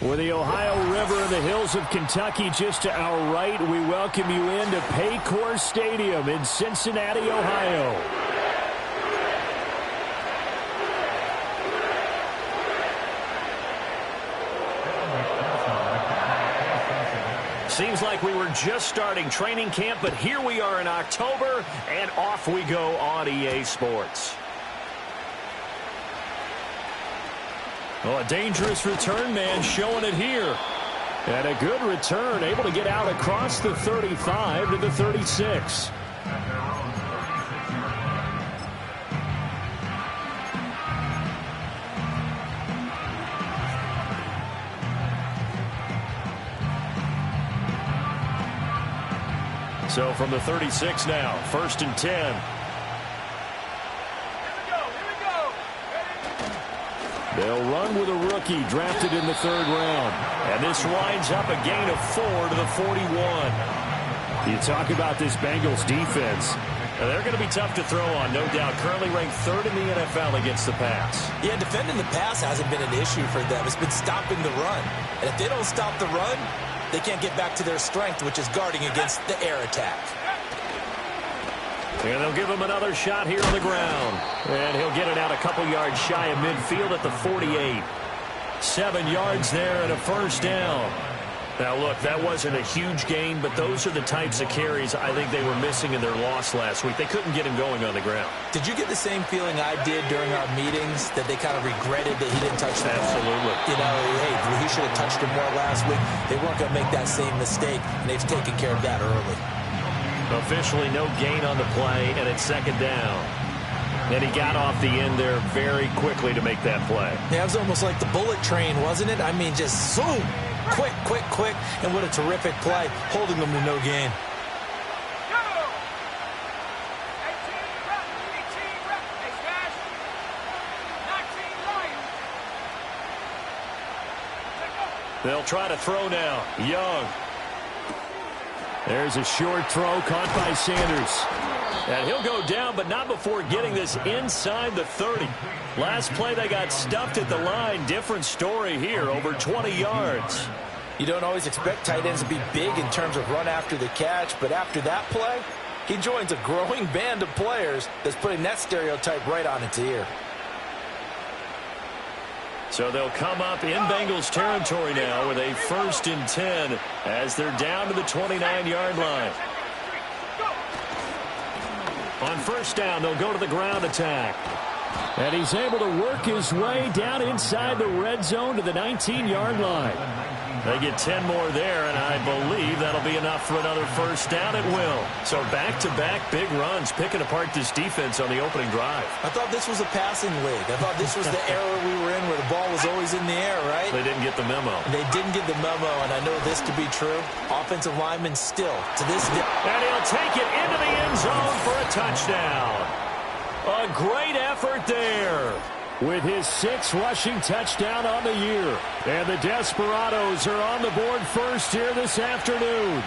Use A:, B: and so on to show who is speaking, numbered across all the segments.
A: With the Ohio River and the hills of Kentucky just to our right, we welcome you into Paycor Stadium in Cincinnati, Ohio. Seems like we were just starting training camp, but here we are in October, and off we go on EA Sports. Well, a dangerous return man showing it here. And a good return, able to get out across the 35 to the 36. So from the 36 now, 1st and 10. They'll run with a rookie drafted in the 3rd round. And this winds up a gain of 4 to the 41. You talk about this Bengals defense. They're going to be tough to throw on, no doubt. Currently ranked 3rd in the NFL against the pass.
B: Yeah, defending the pass hasn't been an issue for them. It's been stopping the run. And if they don't stop the run, they can't get back to their strength, which is guarding against the air attack.
A: And they'll give him another shot here on the ground. And he'll get it out a couple yards shy of midfield at the 48. 7 yards there and a 1st down. Now, look, that wasn't a huge gain, but those are the types of carries I think they were missing in their loss last week. They couldn't get him going on the ground.
B: Did you get the same feeling I did during our meetings, that they kind of regretted that he didn't touch the ball?
A: Absolutely.
B: You know, hey, he should have touched him more last week. They weren't going to make that same mistake, and they've taken care of that early.
A: Officially no gain on the play, and it's 2nd down. And he got off the end there very quickly to make that play.
B: Yeah, it was almost like the bullet train, wasn't it? I mean, just zoom. Quick, quick, quick. And what a terrific play, holding them to no gain.
A: They'll try to throw now. Young. There's a short throw caught by Sanders. And he'll go down, but not before getting this inside the 30. Last play, they got stuffed at the line. Different story here, over 20 yards.
B: You don't always expect tight ends to be big in terms of run after the catch, but after that play, he joins a growing band of players that's putting that stereotype right on its ear.
A: So they'll come up in Bengals territory now with a 1st and 10 as they're down to the 29-yard line. On 1st down, they'll go to the ground attack. And he's able to work his way down inside the red zone to the 19-yard line. They get 10 more there, and I believe that'll be enough for another 1st down at will. So back-to-back big runs, picking apart this defense on the opening drive.
B: I thought this was a passing league. I thought this was the era we were in where the ball was always in the air, right?
A: They didn't get the memo.
B: They didn't get the memo, and I know this to be true. Offensive linemen still, to this day.
A: And he'll take it into the end zone for a touchdown. A great effort there, with his 6th rushing touchdown on the year. And the Desperados are on the board first here this afternoon.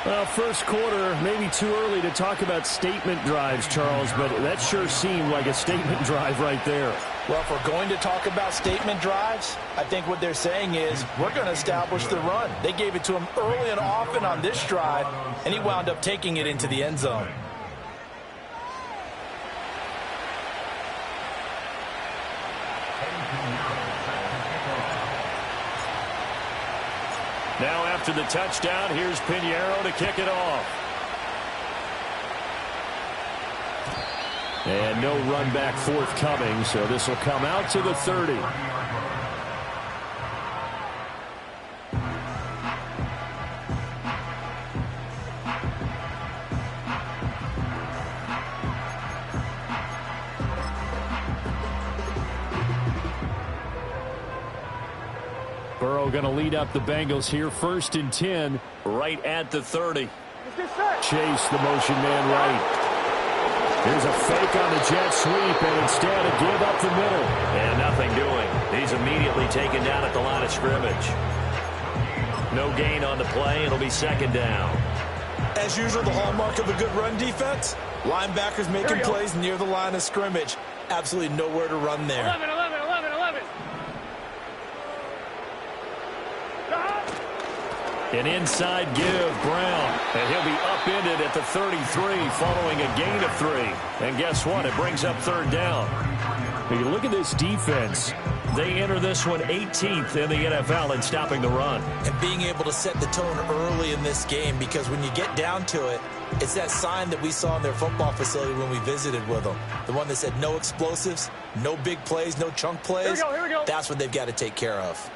A: Well, 1st quarter, maybe too early to talk about statement drives, Charles, but that sure seemed like a statement drive right there.
B: Well, if we're going to talk about statement drives, I think what they're saying is we're going to establish the run. They gave it to him early and often on this drive, and he wound up taking it into the end zone.
A: Now after the touchdown, here's Pinheiro to kick it off. And no run back forthcoming, so this will come out to the 30. Burrow going to lead up the Bengals here, 1st and 10, right at the 30. Chase the motion man right. Here's a fake on the jet sweep, and instead a give up the middle. And nothing doing. He's immediately taken down at the line of scrimmage. No gain on the play. It'll be 2nd down.
B: As usual, the hallmark of a good run defense, linebackers making plays near the line of scrimmage. Absolutely nowhere to run there.
C: 11.
A: An inside give, Brown. And he'll be upended at the 33 following a gain of 3. And guess what? It brings up third down. When you look at this defense, they enter this one 18th in the NFL in stopping the run.
B: And being able to set the tone early in this game, because when you get down to it, it's that sign that we saw in their football facility when we visited with them. The one that said no explosives, no big plays, no chunk plays.
C: Here we go.
B: That's what they've got to take care of.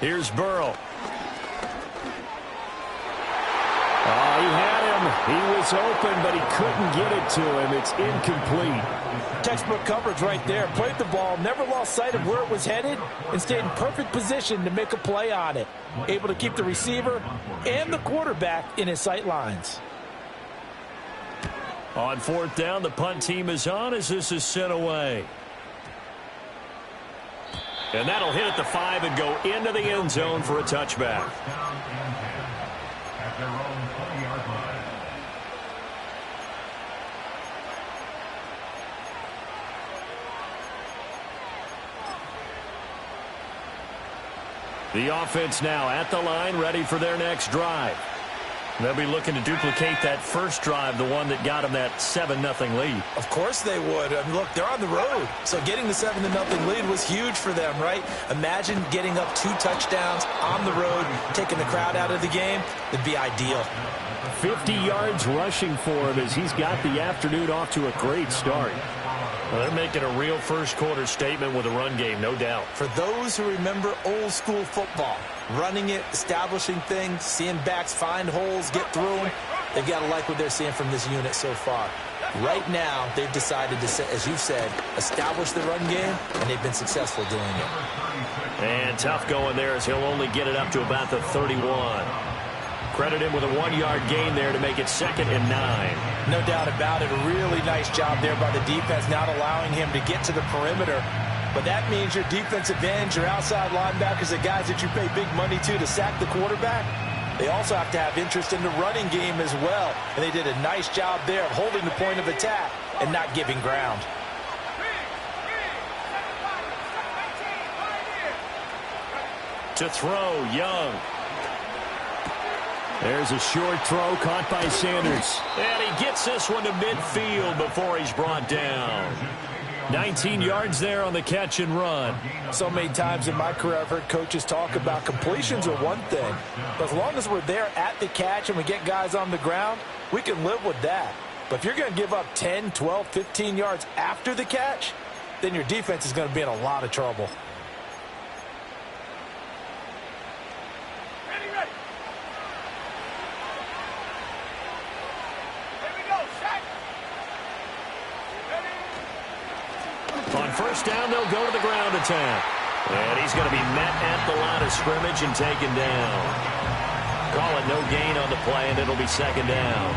A: Here's Burrow. Oh, he had him. He was open, but he couldn't get it to him. It's incomplete.
C: Textbook coverage right there. Played the ball, never lost sight of where it was headed, and stayed in perfect position to make a play on it. Able to keep the receiver and the quarterback in his sight lines.
A: On fourth down, the punt team is on as this is sent away. And that'll hit at the 5 and go into the end zone for a touchback. The offense now at the line, ready for their next drive. They'll be looking to duplicate that first drive, the one that got them that 7-0 lead.
B: Of course they would. I mean, look, they're on the road. So getting the 7-0 lead was huge for them, right? Imagine getting up 2 touchdowns on the road, taking the crowd out of the game. It'd be ideal.
A: 50 yards rushing for him as he's got the afternoon off to a great start. Well, they're making a real first-quarter statement with a run game, no doubt.
B: For those who remember old-school football, running it, establishing things, seeing backs find holes, get through them, they've got to like what they're seeing from this unit so far. Right now, they've decided to, as you said, establish the run game, and they've been successful doing it.
A: And tough going there as he'll only get it up to about the 31. Credit him with a 1-yard gain there to make it 2nd and 9.
B: No doubt about it. A really nice job there by the defense, not allowing him to get to the perimeter. But that means your defensive ends, your outside linebackers, the guys that you pay big money to sack the quarterback, they also have to have interest in the running game as well. And they did a nice job there of holding the point of attack and not giving ground.
A: To throw, Young. There's a short throw caught by Sanders. And he gets this one to midfield before he's brought down. 19 yards there on the catch and run.
C: So many times in my career I've heard coaches talk about completions are one thing. But as long as we're there at the catch and we get guys on the ground, we can live with that. But if you're going to give up 10, 12, 15 yards after the catch, then your defense is going to be in a lot of trouble.
A: On first down, they'll go to the ground attack. And he's going to be met at the line of scrimmage and taken down. Call it no gain on the play, and it'll be 2nd down.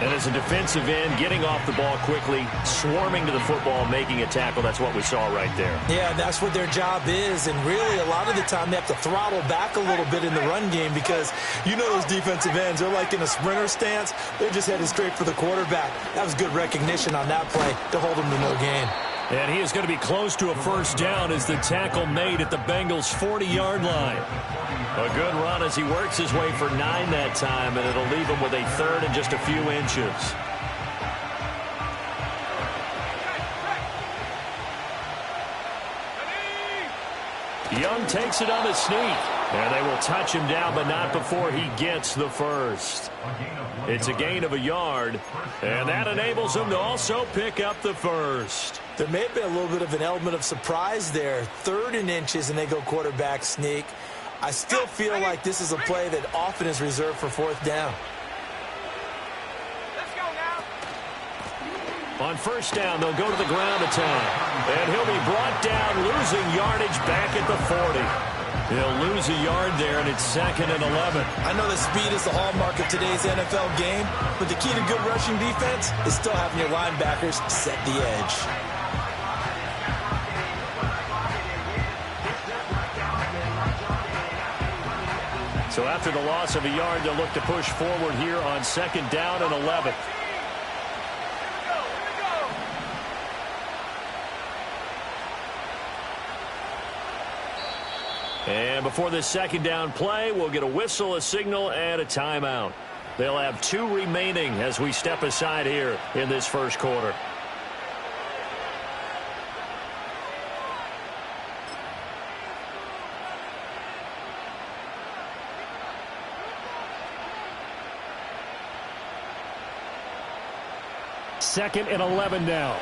A: And as a defensive end, getting off the ball quickly, swarming to the football, making a tackle, that's what we saw right there.
B: Yeah, that's what their job is. And really, a lot of the time, they have to throttle back a little bit in the run game because you know those defensive ends, they're like in a sprinter stance. They're just headed straight for the quarterback. That was good recognition on that play to hold him to no gain.
A: And he is going to be close to a first down as the tackle made at the Bengals' 40-yard line. A good run as he works his way for 9 that time, and it'll leave him with a 3rd and just a few inches. Young takes it on the sneak. And they will touch him down, but not before he gets the first. It's a gain of a yard, and that enables him to also pick up the first.
B: There may have been a little bit of an element of surprise there. 3rd and inches, and they go quarterback sneak. I still feel like this is a play that often is reserved for 4th down.
A: On first down, they'll go to the ground attack. And he'll be brought down, losing yardage back at the 40. He'll lose a yard there, and it's 2nd and 11.
B: I know that speed is the hallmark of today's NFL game, but the key to good rushing defense is still having your linebackers set the edge.
A: So after the loss of a yard, they'll look to push forward here on 2nd down and 11. And before this second down play, we'll get a whistle, a signal, and a timeout. They'll have 2 remaining as we step aside here in this first quarter. Second and 11 now.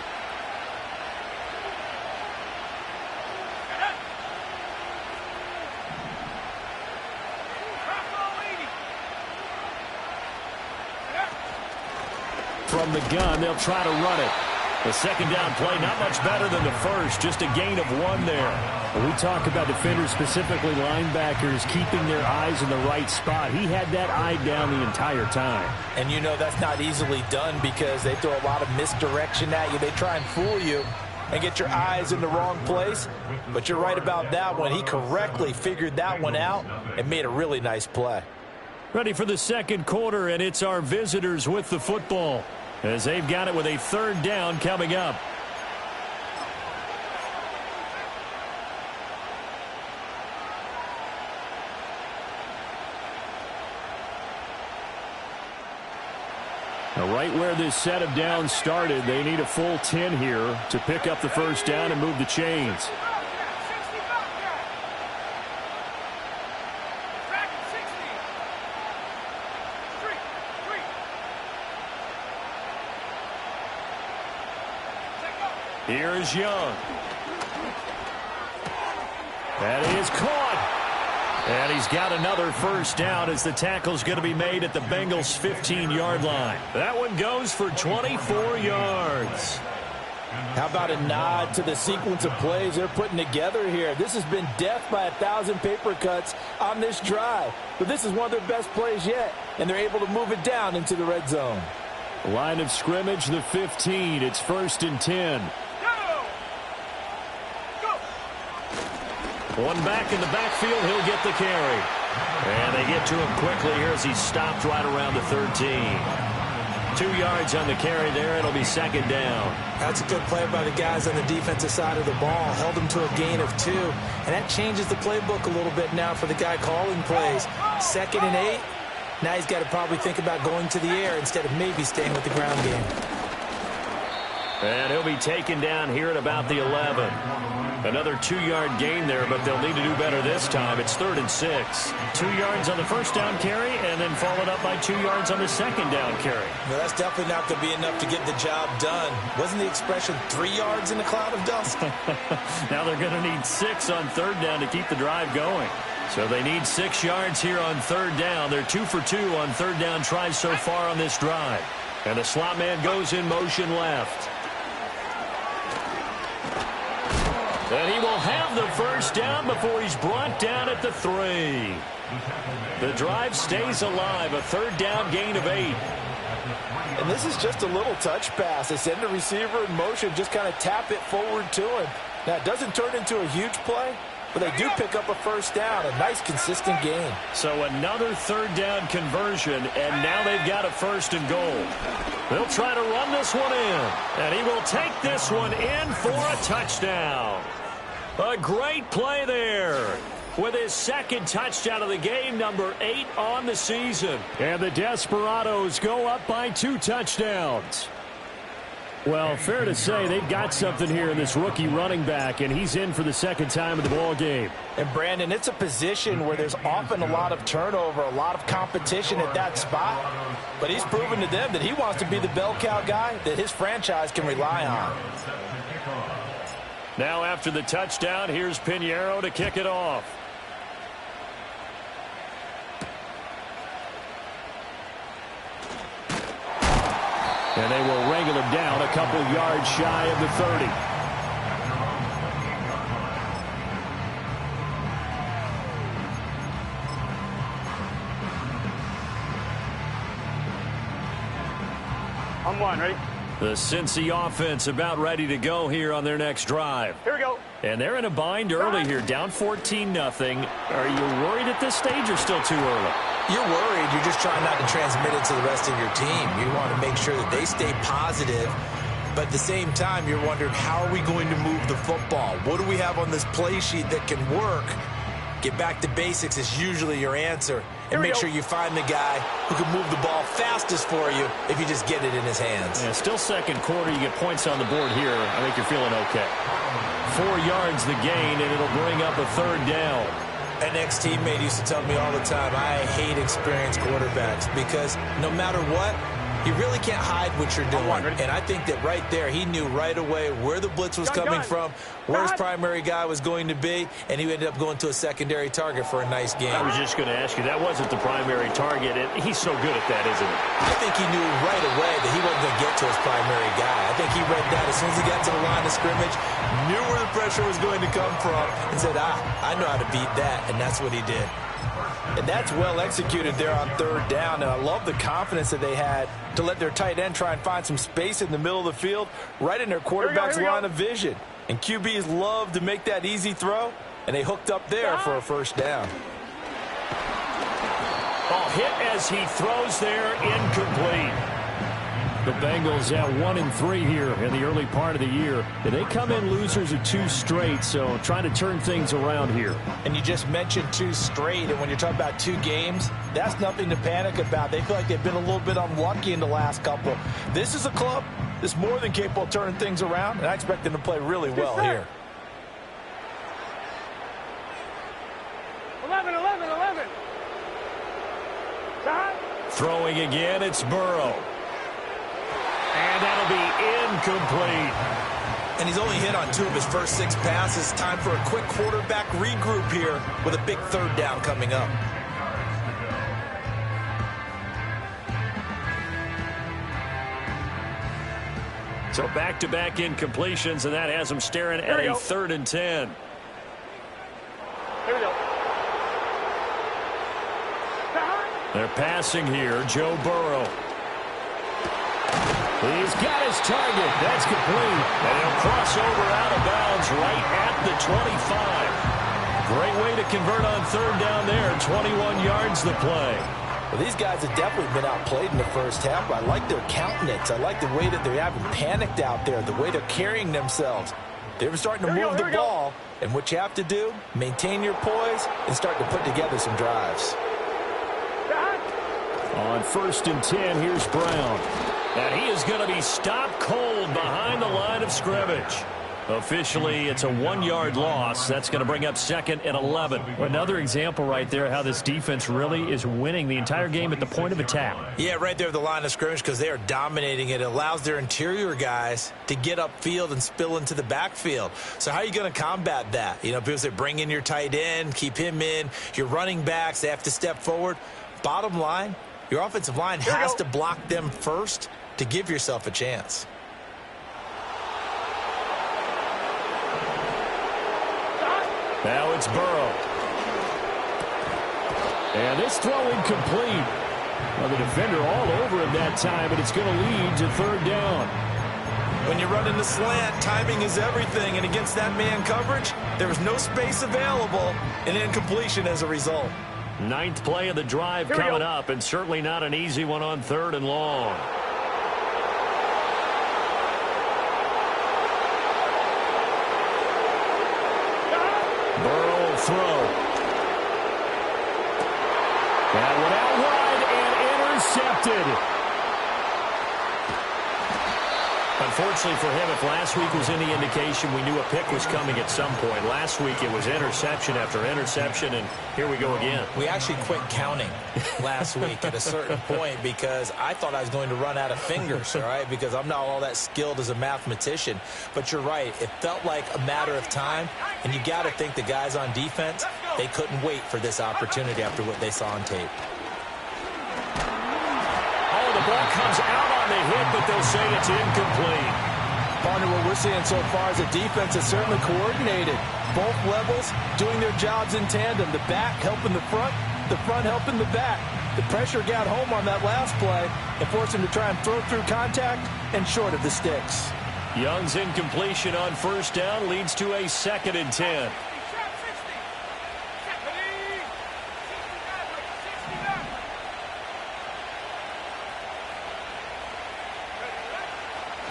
A: From the gun, they'll try to run it. The second down play, not much better than the first, just a gain of 1 there. When we talk about defenders, specifically linebackers, keeping their eyes in the right spot, he had that eye down the entire time.
C: And you know that's not easily done because they throw a lot of misdirection at you. They try and fool you and get your eyes in the wrong place. But you're right about that one. He correctly figured that one out and made a really nice play.
A: Ready for the second quarter, and it's our visitors with the football as they've got it with a third down coming up. Now, right where this set of downs started, they need a full 10 here to pick up the first down and move the chains. Here's Young. That is caught. And he's got another first down as the tackle's going to be made at the Bengals' 15-yard line. That one goes for 24 yards.
C: How about a nod to the sequence of plays they're putting together here? This has been death by 1,000 paper cuts on this drive. But this is one of their best plays yet, and they're able to move it down into the red zone.
A: Line of scrimmage, the 15. It's 1st and 10. One back in the backfield, he'll get the carry. And they get to him quickly here as he's stopped right around the 13. 2 yards on the carry there. It'll be second down.
C: That's a good play by the guys on the defensive side of the ball. Held them to a gain of 2. And that changes the playbook a little bit now for the guy calling plays. 2nd and 8. Now he's got to probably think about going to the air instead of maybe staying with the ground game.
A: And he'll be taken down here at about the 11. Another 2-yard gain there, but they'll need to do better this time. It's 3rd and 6. 2 yards on the first down carry, and then followed up by 2 yards on the second down carry.
C: No, that's definitely not going to be enough to get the job done. Wasn't the expression 3 yards in a cloud of dust?
A: Now they're going to need 6 on 3rd down to keep the drive going. So they need 6 yards here on 3rd down. They're 2 for 2 on 3rd down tries so far on this drive. And the slot man goes in motion left. And he will have the first down before he's brought down at the 3. The drive stays alive, a 3rd down gain of 8.
C: And this is just a little touch pass. They send the receiver in motion, just kind of tap it forward to him. Now, it doesn't turn into a huge play, but they do pick up a first down, a nice, consistent gain.
A: So another 3rd down conversion, and now they've got a 1st and goal. They'll try to run this one in, and he will take this one in for a touchdown. A great play there with his 2nd touchdown of the game, number 8 on the season. And the Desperados go up by 2 touchdowns. Well, fair to say they've got something here in this rookie running back, and he's in for the 2nd time in the ball game.
C: And, Brandon, it's a position where there's often a lot of turnover, a lot of competition at that spot. But he's proven to them that he wants to be the bell cow guy that his franchise can rely on.
A: Now after the touchdown, here's Pinheiro to kick it off. And they will wrangle him down a couple yards shy of the 30.
D: On 1, ready?
A: The Cincy offense about ready to go here on their next drive.
D: Here we go.
A: And they're in a bind early here, down 14-0. Are you worried at this stage or still too early?
C: You're worried. You're just trying not to transmit it to the rest of your team. You want to make sure that they stay positive. But at the same time, you're wondering, how are we going to move the football? What do we have on this play sheet that can work?
B: Get back to basics is usually your answer. And make sure you find the guy who can move the ball fastest for you if you just get it in his hands.
A: Yeah, still second quarter. You get points on the board here. I think you're feeling okay. 4 yards the gain, and it'll bring up a third down.
B: An ex-teammate used to tell me all the time, I hate experienced quarterbacks because no matter what, you really can't hide what you're doing. And I think that right there, he knew right away where the blitz was coming from, where his primary guy was going to be, and he ended up going to a secondary target for a nice game.
A: I was just going to ask you, that wasn't the primary target, and he's so good at that, isn't he?
B: I think he knew right away that he wasn't going to get to his primary guy. I think he read that as soon as he got to the line of scrimmage, knew where the pressure was going to come from, and said, I know how to beat that, and that's what he did.
C: And that's well executed there on third down. And I love the confidence that they had to let their tight end try and find some space in the middle of the field, right in their quarterback's line of vision. And QBs love to make that easy throw, and they hooked up there for a first down.
A: Ball hit as he throws there, incomplete. The Bengals at 1-3 here in the early part of the year. They come in losers of 2 straight, so trying to turn things around here.
C: And you just mentioned 2 straight, and when you're talking about 2 games, that's nothing to panic about. They feel like they've been a little bit unlucky in the last couple. This is a club that's more than capable of turning things around, and I expect them to play really well here.
D: 11.
A: Throwing again, it's Burrow. And that'll be incomplete.
B: And he's only hit on 2 of his first 6 passes. Time for a quick quarterback regroup here with a big third down coming up.
A: So back-to-back incompletions, and that has him staring at a 3rd and 10.
D: Here we go.
A: They're passing here, Joe Burrow. He's got his target. That's complete. And he'll cross over out of bounds right at the 25. Great way to convert on third down there. 21 yards the play.
C: Well, these guys have definitely been outplayed in the first half, but I like their countenance. I like the way that they haven't panicked out there, the way they're carrying themselves. They were starting to move the ball, and what you have to do, maintain your poise and start to put together some drives.
A: On 1st and 10, here's Brown. And he is going to be stopped cold behind the line of scrimmage. Officially, it's a 1-yard loss. That's going to bring up 2nd and 11. Another example right there how this defense really is winning the entire game at the point of attack.
B: Yeah, right there at the line of scrimmage because they are dominating it. It allows their interior guys to get upfield and spill into the backfield. So how are you going to combat that? You know, people say bring in your tight end, keep him in. Your running backs, they have to step forward. Bottom line, your offensive line has to block them first to give yourself a chance.
A: Now it's Burrow. And this throw incomplete. Well, the defender all over him that time, but it's going to lead to 3rd down.
B: When you're running the slant, timing is everything, and against that man coverage, there was no space available, and incompletion as a result.
A: 9th play of the drive coming up, and certainly not an easy one on 3rd and long. Burrow will throw. That one out wide and intercepted. Unfortunately for him, if last week was any indication, we knew a pick was coming at some point. Last week it was interception after interception, and here we go again.
B: We actually quit counting last week at a certain point because I thought I was going to run out of fingers, all right, because I'm not all that skilled as a mathematician. But you're right. It felt like a matter of time, and you got to think the guys on defense, they couldn't wait for this opportunity after what they saw on tape.
A: Oh, the ball comes out on the hit, but they'll say it's incomplete.
C: Partner, what we're seeing so far is the defense is certainly coordinated. Both levels doing their jobs in tandem. The back helping the front helping the back. The pressure got home on that last play and forced him to try and throw through contact and short of the sticks.
A: Young's incompletion on 1st down leads to a 2nd and 10.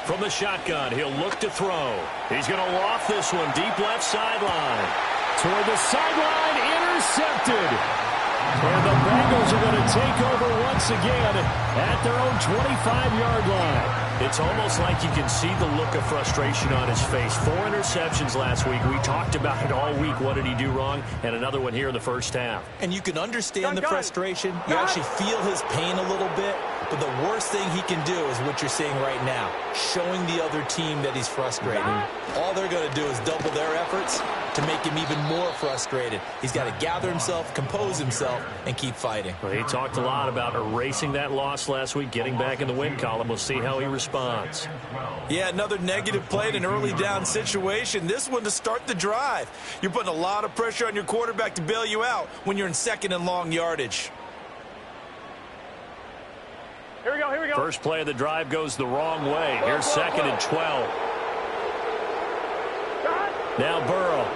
A: From the shotgun, he'll look to throw. He's going to loft this one deep left sideline. Toward the sideline, intercepted. And the Bengals are going to take over once again at their own 25-yard line.
B: It's almost like you can see the look of frustration on his face. 4 interceptions last week. We talked about it all week. What did he do wrong? And another one here in the first half. And you can understand the frustration. You actually feel his pain a little bit. But the worst thing he can do is what you're seeing right now, showing the other team that he's frustrated. All they're going to do is double their efforts to make him even more frustrated. He's got to gather himself, compose himself, and keep fighting.
A: Well, he talked a lot about erasing that loss last week, getting back in the win column. We'll see how he responds.
C: Yeah, another negative play in an early down situation. This one to start the drive. You're putting a lot of pressure on your quarterback to bail you out when you're in second and long yardage.
D: Here we go, here we go.
A: First play of the drive goes the wrong way. Here's second and 12. Now Burrow.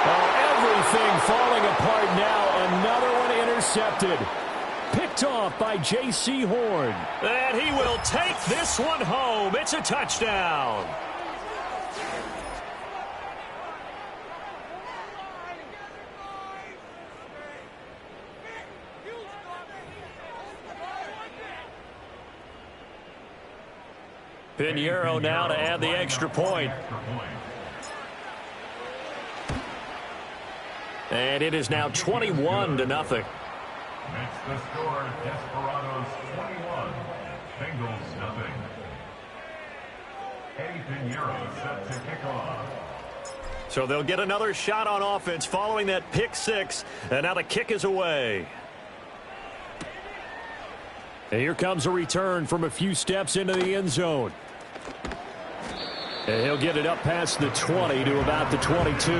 A: Oh, everything falling apart now. Another one intercepted. Picked off by J.C. Horn. And he will take this one home. It's a touchdown. Pinheiro now to add the extra point. And it is now 21-0.
E: Makes the score Desperados 21, Bengals nothing. Eddie Pinheiro set to kick off.
A: So they'll get another shot on offense following that pick six. And now the kick is away. And here comes a return from a few steps into the end zone. And he'll get it up past the 20 to about the 22.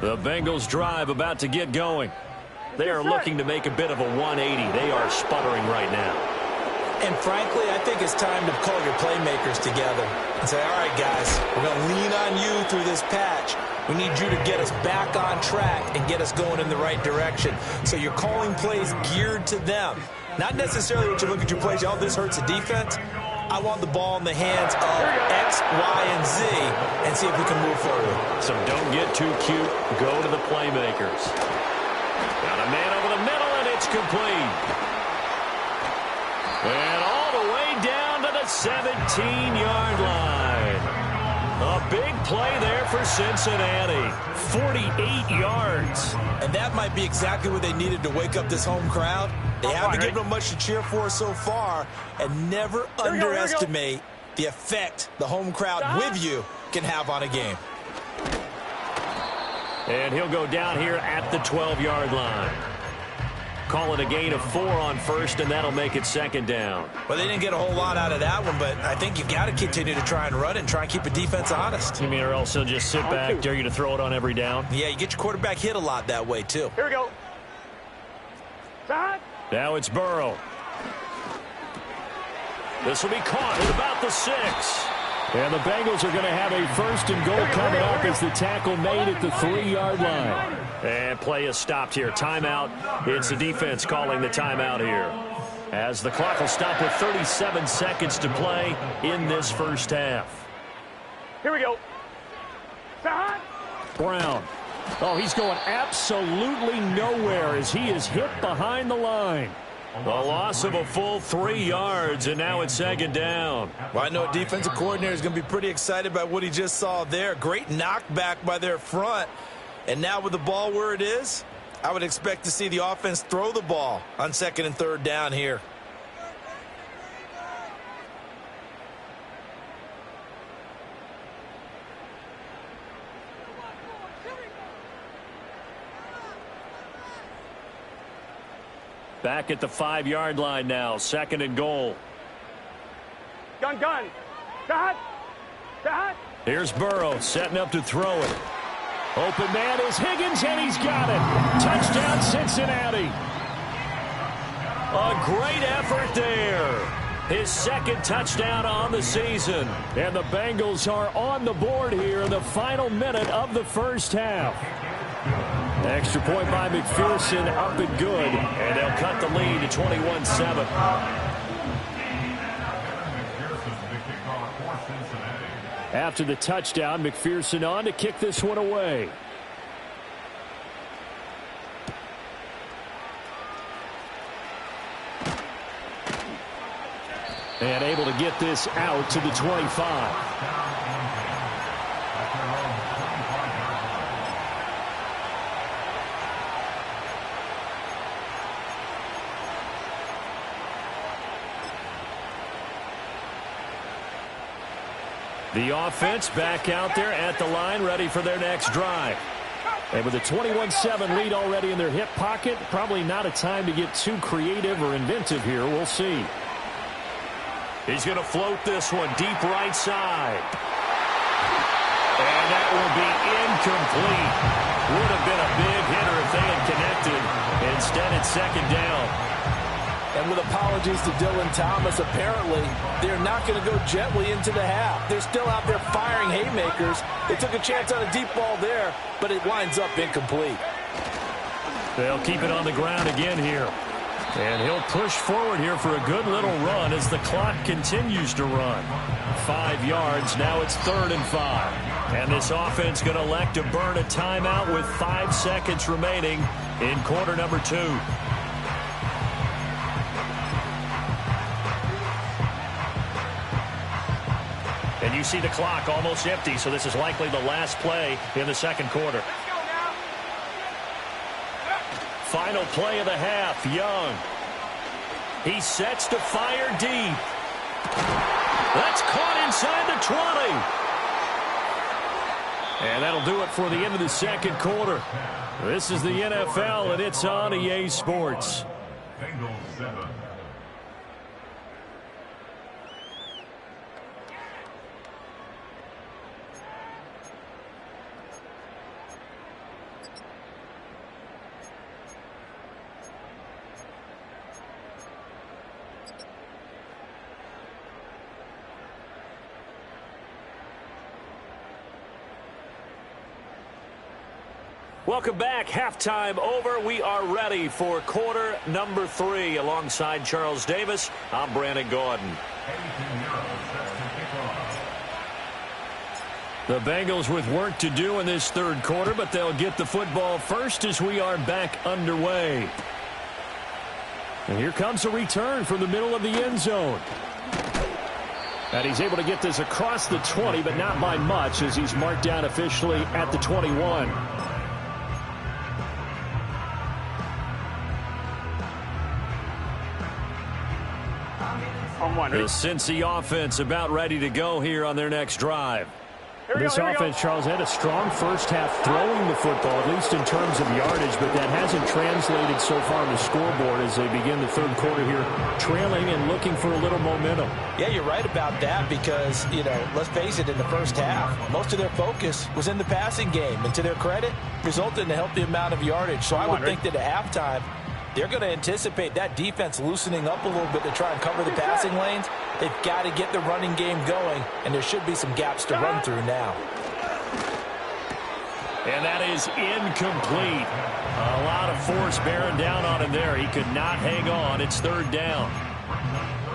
A: The Bengals drive about to get going. They are looking to make a bit of a 180. They are sputtering right now.
B: And frankly, I think it's time to call your playmakers together and say, all right, guys, we're going to lean on you through this patch. We need you to get us back on track and get us going in the right direction. So you're calling plays geared to them. Not necessarily what you look at your plays, oh, this hurts the defense. I want the ball in the hands of X, Y, and Z and see if we can move forward.
A: So don't get too cute. Go to the playmakers. Got a man over the middle, and it's complete. And all the way down to the 17-yard line. A big play there for Cincinnati. 48 yards.
B: And that might be exactly what they needed to wake up this home crowd. They haven't given them much to cheer for so far. And never underestimate the effect the home crowd with you can have on a game.
A: And he'll go down here at the 12-yard line. Call it a gain of 4 on first, and that'll make it second down.
B: Well, they didn't get a whole lot out of that one, but I think you've got to continue to try and run it and try and keep the defense honest.
A: You mean, or else he'll just sit back, dare you to throw it on every down?
B: Yeah, you get your quarterback hit a lot that way, too.
D: Here we go.
A: Now it's Burrow. This will be caught at about the 6. And the Bengals are going to have a first and goal coming up as the tackle made at the 3-yard line. And play is stopped here. Timeout. It's the defense calling the timeout here. As the clock will stop with 37 seconds to play in this first half.
D: Here we go.
A: Brown. Oh, he's going absolutely nowhere as he is hit behind the line. The loss of a full 3 yards, and now it's second down.
C: Well, I know a defensive coordinator is going to be pretty excited by what he just saw there. Great knockback by their front. And now with the ball where it is, I would expect to see the offense throw the ball on second and third down here.
A: Back at the 5-yard line now, second and goal.
D: Gun.
A: Here's Burrow setting up to throw it. Open man is Higgins, and he's got it. Touchdown, Cincinnati. A great effort there. His second touchdown on the season. And the Bengals are on the board here in the final minute of the first half. Extra point by McPherson, up and good. And they'll cut the lead to 21-7. After the touchdown, McPherson on to kick this one away. And able to get this out to the 25. The offense back out there at the line, ready for their next drive. And with a 21-7 lead already in their hip pocket, probably not a time to get too creative or inventive here. We'll see. He's going to float this one deep right side. And that will be incomplete. Would have been a big hitter if they had connected. Instead, it's second down.
C: And with apologies to Dylan Thomas, apparently they're not going to go gently into the half. They're still out there firing haymakers. They took a chance on a deep ball there, but it winds up incomplete.
A: They'll keep it on the ground again here. And he'll push forward here for a good little run as the clock continues to run. 5 yards. Now it's 3rd and 5. And this offense going to elect to burn a timeout with 5 seconds remaining in quarter number 2. And you see the clock almost empty, so this is likely the last play in the second quarter. Final play of the half, Young. He sets to fire deep. That's caught inside the 20. And that'll do it for the end of the second quarter. This is the NFL, and it's on EA Sports.
E: Bengals 7.
A: Welcome back. Halftime over. We are ready for quarter number 3. Alongside Charles Davis, I'm Brandon Gordon. The Bengals with work to do in this third quarter, but they'll get the football first as we are back underway. And here comes a return from the middle of the end zone. And he's able to get this across the 20, but not by much as he's marked down officially at the 21. The Cincy offense about ready to go here on their next drive.
D: This
A: offense, Charles, had a strong first half throwing the football, at least in terms of yardage, but that hasn't translated so far on the scoreboard as they begin the third quarter here, trailing and looking for a little momentum.
B: Yeah, you're right about that because, let's face it, in the first half, most of their focus was in the passing game, and to their credit, resulted in a healthy amount of yardage. So I would think that at halftime, they're going to anticipate that defense loosening up a little bit to try and cover the passing lanes. They've got to get the running game going, and there should be some gaps to run through now.
A: And that is incomplete. A lot of force bearing down on him there. He could not hang on. It's third down.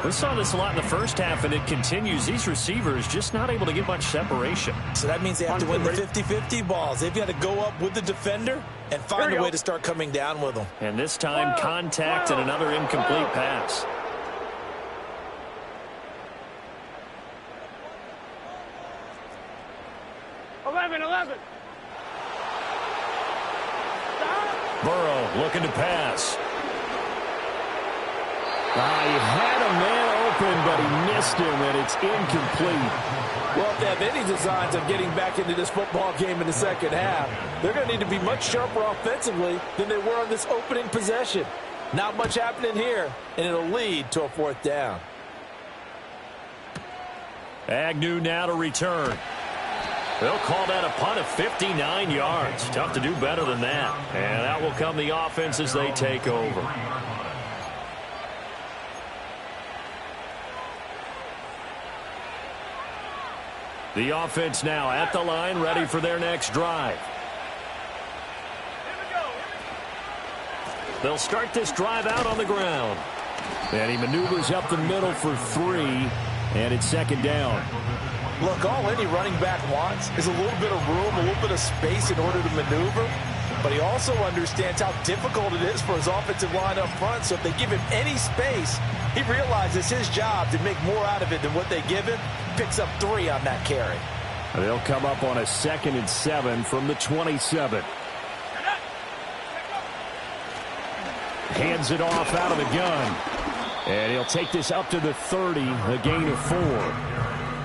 A: We saw this a lot in the first half, and it continues. These receivers just not able to get much separation.
B: So that means they have to win the 50-50 balls. They've got to go up with the defender and find a way to start coming down with them.
A: And this time, contact and another incomplete pass. Burrow looking to pass. He had a man open, but he missed him, and it's incomplete.
C: Well, if they have any designs of getting back into this football game in the second half, they're going to need to be much sharper offensively than they were on this opening possession. Not much happening here, and it'll lead to a fourth down.
A: Agnew now to return. They'll call that a punt of 59 yards. Tough to do better than that. And that will come the offense as they take over. The offense now at the line, ready for their next drive. They'll start this drive out on the ground. And he maneuvers up the middle for 3, and it's second down.
C: Look, all any running back wants is a little bit of room, a little bit of space in order to maneuver. But he also understands how difficult it is for his offensive line up front. So if they give him any space, he realizes his job to make more out of it than what they give him. Picks up 3 on that carry.
A: They'll come up on a 2nd and 7 from the 27. Hands it off out of the gun. And he'll take this up to the 30, a gain of 4.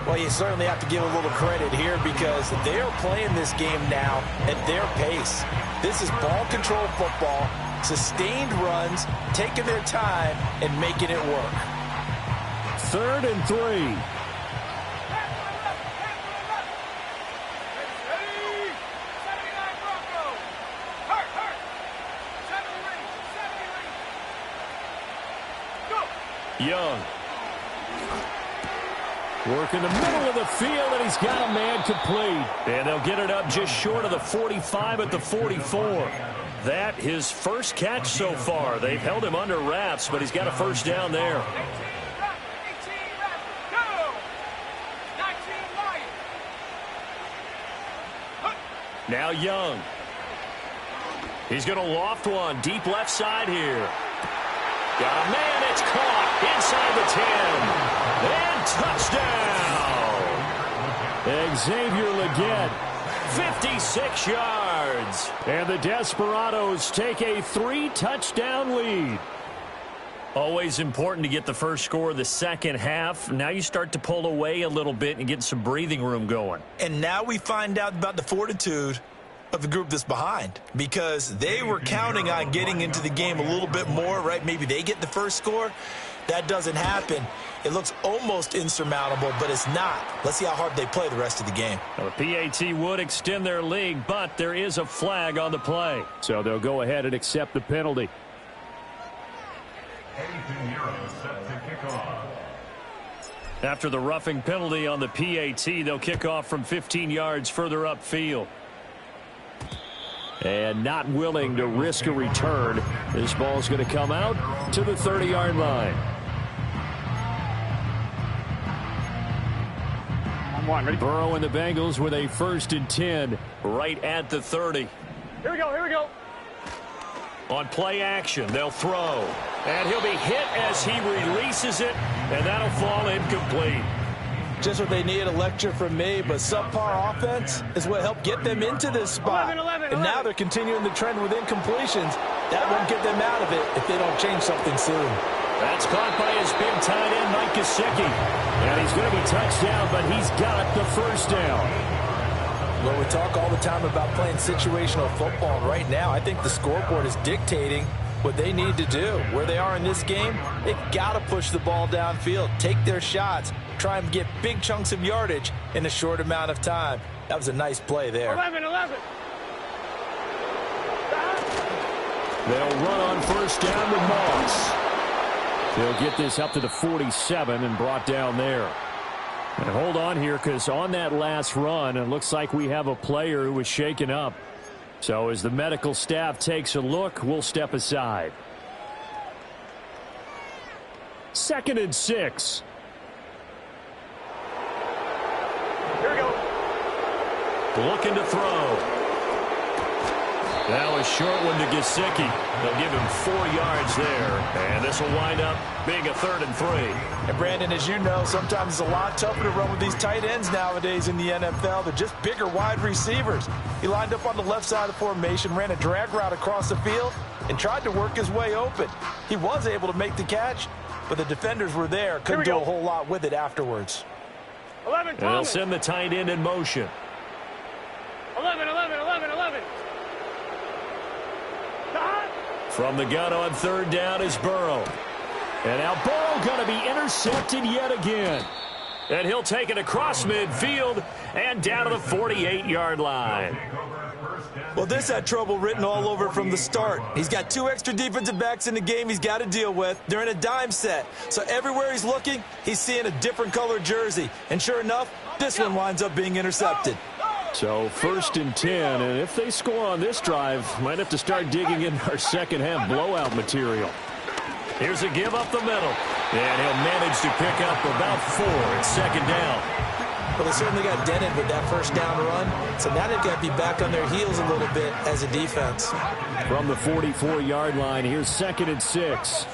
C: Well, you certainly have to give a little credit here because they're playing this game now at their pace. This is ball control football, sustained runs, taking their time and making it work.
A: 3rd and 3. Young. Working the middle of the field, and he's got a man complete. And they'll get it up just short of the 45 at the 44. That his first catch so far. They've held him under wraps, but he's got a first down there. Now Young. He's going to loft one deep left side here. Got a man, it's caught inside the 10. And touchdown! Xavier Legette, 56 yards. And the Desperados take a 3-touchdown lead. Always important to get the first score of the second half. Now you start to pull away a little bit and get some breathing room going.
C: And now we find out about the fortitude of the group that's behind, because they were counting on getting into the game a little bit more, right? Maybe they get the first score. That doesn't happen. It looks almost insurmountable, but it's not. Let's see how hard they play the rest of the game.
A: Well, the PAT would extend their lead, but there is a flag on the play. So they'll go ahead and accept the penalty.
E: Set to kick off.
A: After the roughing penalty on the PAT, they'll kick off from 15 yards further upfield. And not willing to risk a return, this ball's going to come out to the 30-yard line. Burrow and the Bengals with a 1st and 10 right at the 30.
D: Here we go, here we go.
A: On play action, they'll throw. And he'll be hit as he releases it, and that'll fall incomplete.
C: Just what they need, a lecture from me, but subpar offense is what helped get them into this spot.
D: 11.
C: And now they're continuing the trend with incompletions. That won't get them out of it if they don't change something soon.
A: That's caught by his big tight end, Mike Gesicki. And he's going to be touched down, but he's got the first down.
C: Well, we talk all the time about playing situational football. Right now, I think the scoreboard is dictating what they need to do. Where they are in this game, they've got to push the ball downfield, take their shots, try and get big chunks of yardage in a short amount of time. That was a nice play there.
D: 11.
A: They'll run on first down with Moss. They'll get this up to the 47 and brought down there. And hold on here, because on that last run, it looks like we have a player who was shaken up. So as the medical staff takes a look, we'll step aside. 2nd and 6.
D: Here we go.
A: Looking to throw. Now a short one to Gesicki. They'll give him 4 yards there. And this will wind up being a 3rd and 3.
C: And Brandon, as you know, sometimes it's a lot tougher to run with these tight ends nowadays in the NFL. They're just bigger wide receivers. He lined up on the left side of the formation, ran a drag route across the field, and tried to work his way open. He was able to make the catch, but the defenders were there. Couldn't do a whole lot with it afterwards.
D: 11.
A: And they'll send the tight end in motion.
D: 11.
A: From the gun on 3rd down is Burrow. And now Burrow going to be intercepted yet again. And he'll take it across midfield and down to the 48-yard line.
C: Well, this had trouble written all over from the start. He's got 2 extra defensive backs in the game he's got to deal with. They're in a dime set. So everywhere he's looking, he's seeing a different color jersey. And sure enough, this one winds up being intercepted.
A: So 1st and 10, and if they score on this drive, might have to start digging in our second half blowout material. Here's a give up the middle, and he'll manage to pick up about 4 at 2nd down.
C: Well, they certainly got dented with that 1st down run, so now they've got to be back on their heels a little bit as a defense.
A: From the 44-yard line, here's 2nd and 6.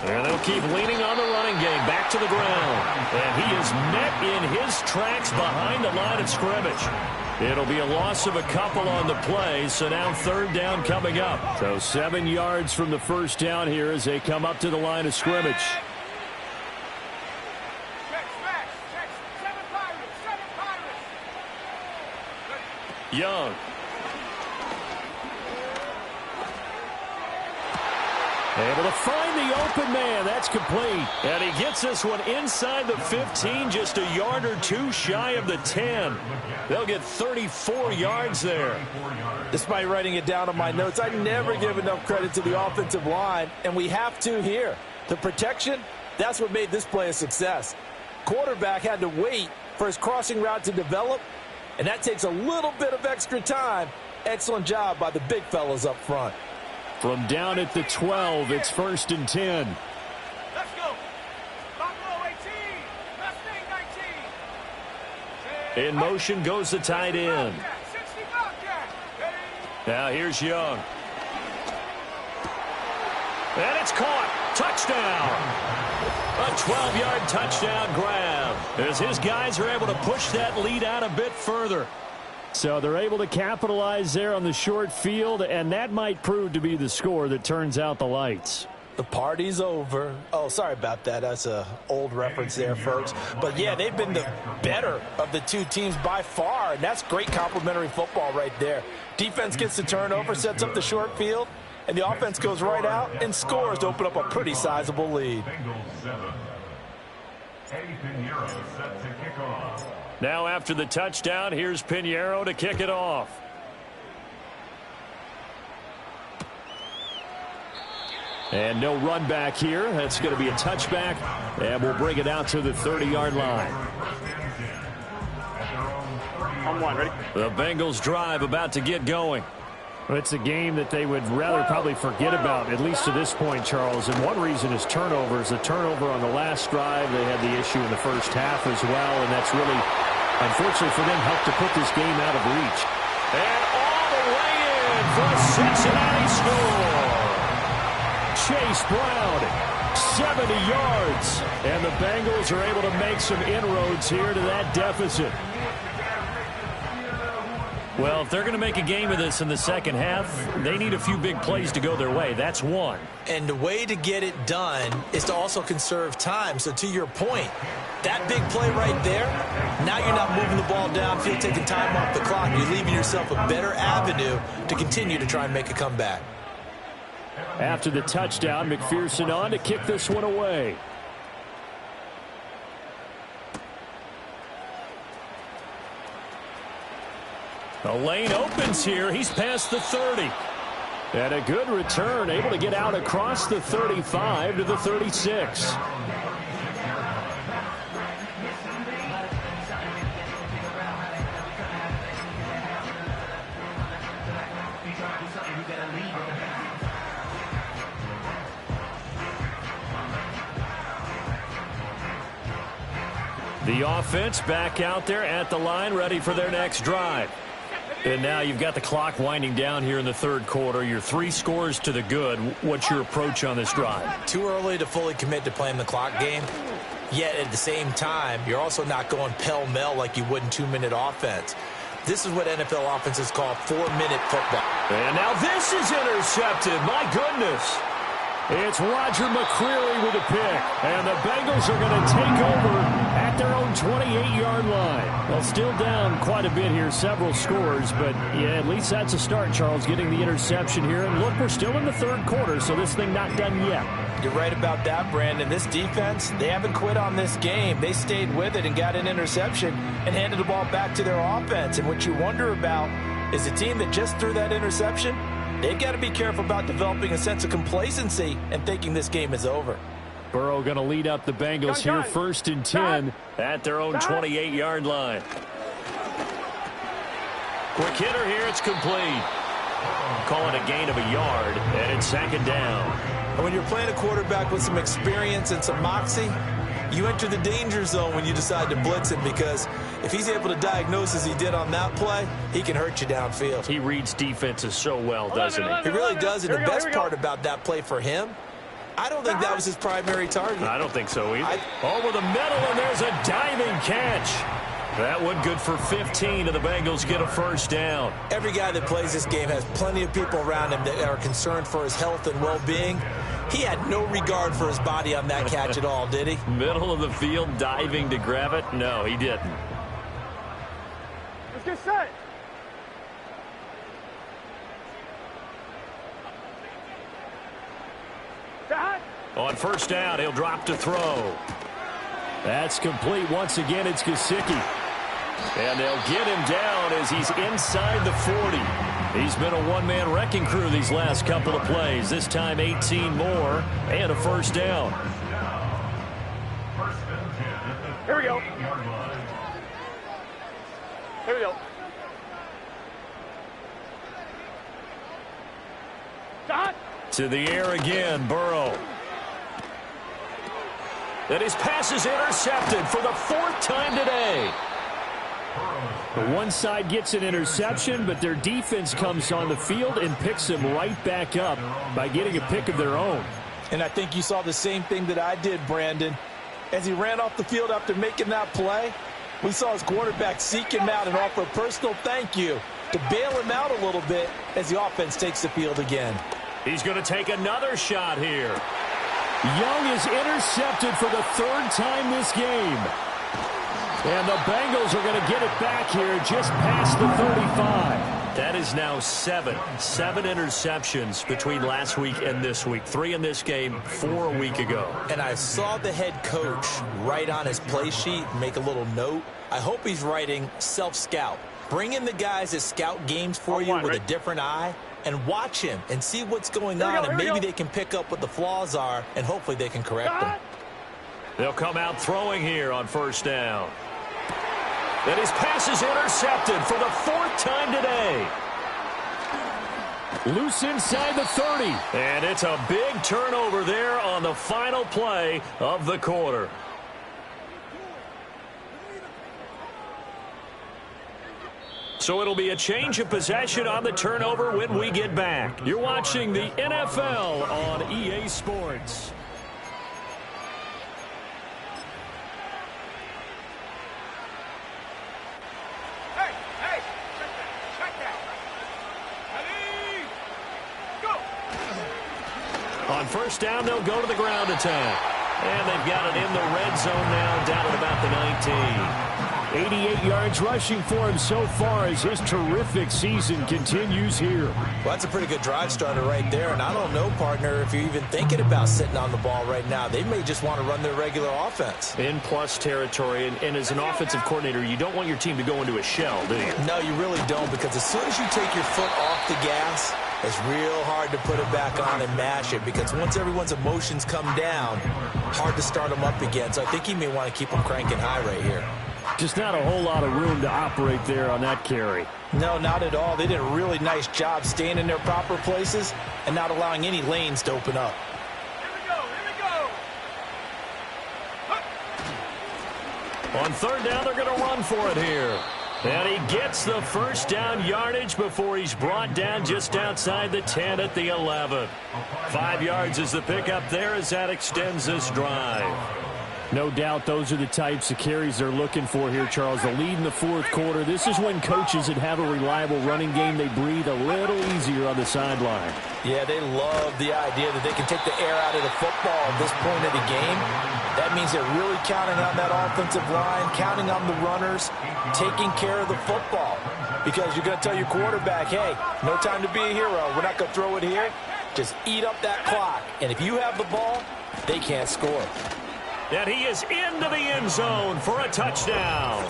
A: And they'll keep leaning on the running game. Back to the ground. And he is met in his tracks behind the line of scrimmage. It'll be a loss of a couple on the play, so now 3rd down coming up. So 7 yards from the 1st down here as they come up to the line of scrimmage. Young. Able to find the open man. That's complete. And he gets this one inside the 15, just a yard or 2 shy of the 10. They'll get 34 yards there.
C: Despite writing it down on my notes, I never give enough credit to the offensive line, and we have to here. The protection, that's what made this play a success. Quarterback had to wait for his crossing route to develop, and that takes a little bit of extra time. Excellent job by the big fellas up front.
A: From down at the 12, it's 1st and 10.
D: Let's go. Buffalo 18. Mustang 19.
A: In motion goes the tight end. Now here's Young. And it's caught. Touchdown. A 12-yard touchdown grab as his guys are able to push that lead out a bit further. So they're able to capitalize there on the short field, and that might prove to be the score that turns out the lights.
C: The party's over. Oh, sorry about that. That's an old reference there, folks. But, yeah, they've been the better of the two teams by far, and that's great complimentary football right there. Defense gets the turnover, sets up the short field, and the offense goes right out and scores to open up a pretty sizable lead.
A: Now after the touchdown, here's Pinheiro to kick it off. And no run back here. That's going to be a touchback, and we'll bring it out to the 30-yard line.
D: On one, ready?
A: The Bengals drive about to get going. Well, it's a game that they would rather probably forget about, at least to this point, Charles. And one reason is turnovers. The turnover on the last drive, they had the issue in the first half as well, and that's really, unfortunately for them, helped to put this game out of reach. And all the way in for a Cincinnati score. Chase Brown, 70 yards. And the Bengals are able to make some inroads here to that deficit. Well, if they're going to make a game of this in the second half, they need a few big plays to go their way. That's one.
C: And the way to get it done is to also conserve time. So to your point, that big play right there, now you're not moving the ball downfield, taking time off the clock. You're leaving yourself a better avenue to continue to try and make a comeback.
A: After the touchdown, McPherson on to kick this one away. The lane opens here. He's past the 30. And a good return, able to get out across the 35 to the 36. The offense back out there at the line, ready for their next drive. And now you've got the clock winding down here in the third quarter. You're 3 scores to the good. What's your approach on this drive?
C: Too early to fully commit to playing the clock game. Yet at the same time, you're also not going pell-mell like you would in 2-minute offense. This is what NFL offenses call 4-minute football.
A: And now this is intercepted. My goodness. It's Roger McCreary with a pick. And the Bengals are going to take over at their own 28-yard line. Well, still down quite a bit here, several scores. But, yeah, at least that's a start, Charles, getting the interception here. And, look, we're still in the third quarter, so this thing not done yet.
C: You're right about that, Brandon. This defense, they haven't quit on this game. They stayed with it and got an interception and handed the ball back to their offense. And what you wonder about is a team that just threw that interception, they've got to be careful about developing a sense of complacency and thinking this game is over.
A: Burrow going to lead up the Bengals here, 1st and 10 at their own 28-yard line. Quick hitter here, it's complete. Call it a gain of a yard, and it's 2nd down.
B: When you're playing a quarterback with some experience and some moxie, you enter the danger zone when you decide to blitz him, because if he's able to diagnose as he did on that play, he can hurt you downfield.
A: He reads defenses so well, doesn't he?
B: He really does, and the best part about that play for him, I don't think that was his primary target.
A: I don't think so either. Over the middle, and there's a diving catch. That one good for 15, and the Bengals get a 1st down.
B: Every guy that plays this game has plenty of people around him that are concerned for his health and well-being. He had no regard for his body on that catch at all, did he?
A: Middle of the field, diving to grab it? No, he didn't.
D: Let's get set.
A: On 1st down, he'll drop to throw. That's complete. Once again, it's Gesicki. And they'll get him down as he's inside the 40. He's been a one-man wrecking crew these last couple of plays. This time 18 more and a 1st down.
D: Here we go. Here we go.
A: To the air again, Burrow. And his pass is intercepted for the 4th time today. The one side gets an interception, but their defense comes on the field and picks him right back up by getting a pick of their own.
B: And I think you saw the same thing that I did, Brandon. As he ran off the field after making that play, we saw his quarterback seek him out and offer a personal thank you to bail him out a little bit as the offense takes the field again.
A: He's going to take another shot here. Young is intercepted for the 3rd time this game. And the Bengals are going to get it back here just past the 35. That is now 7 interceptions between last week and this week. 3 in this game, 4 a week ago.
B: And I saw the head coach write on his play sheet, make a little note. I hope he's writing self-scout. Bring in the guys that scout games for you with a different eye and watch him and see what's going on, and maybe they can pick up what the flaws are, and hopefully they can correct them.
A: They'll come out throwing here on 1st down. And his pass is intercepted for the 4th time today. Loose inside the 30. And it's a big turnover there on the final play of the quarter. So it'll be a change of possession on the turnover when we get back. You're watching the NFL on EA Sports.
D: Hey, check that. Ready, go.
A: On 1st down, they'll go to the ground attack. And they've got it in the red zone now, down at about the 19. 88 yards rushing for him so far as his terrific season continues here.
B: Well, that's a pretty good drive starter right there, and I don't know, partner, if you're even thinking about sitting on the ball right now. They may just want to run their regular offense.
A: In plus territory, and as an offensive coordinator, you don't want your team to go into a shell, do you?
B: No, you really don't, because as soon as you take your foot off the gas, it's real hard to put it back on and mash it, because once everyone's emotions come down, hard to start them up again. So I think he may want to keep them cranking high right here.
A: Just not a whole lot of room to operate there on that carry.
B: No, not at all. They did a really nice job staying in their proper places and not allowing any lanes to open up.
D: Here we go.
A: On 3rd down, they're going to run for it here. And he gets the 1st down yardage before he's brought down just outside the 10 at the 11. 5 yards is the pickup there as that extends this drive. No doubt those are the types of carries they're looking for here, Charles. The lead in the 4th quarter. This is when coaches that have a reliable running game, they breathe a little easier on the sideline.
B: Yeah, they love the idea that they can take the air out of the football at this point of the game. That means they're really counting on that offensive line, counting on the runners, taking care of the football. Because you're going to tell your quarterback, hey, no time to be a hero. We're not going to throw it here. Just eat up that clock. And if you have the ball, they can't score.
A: And he is into the end zone for a touchdown.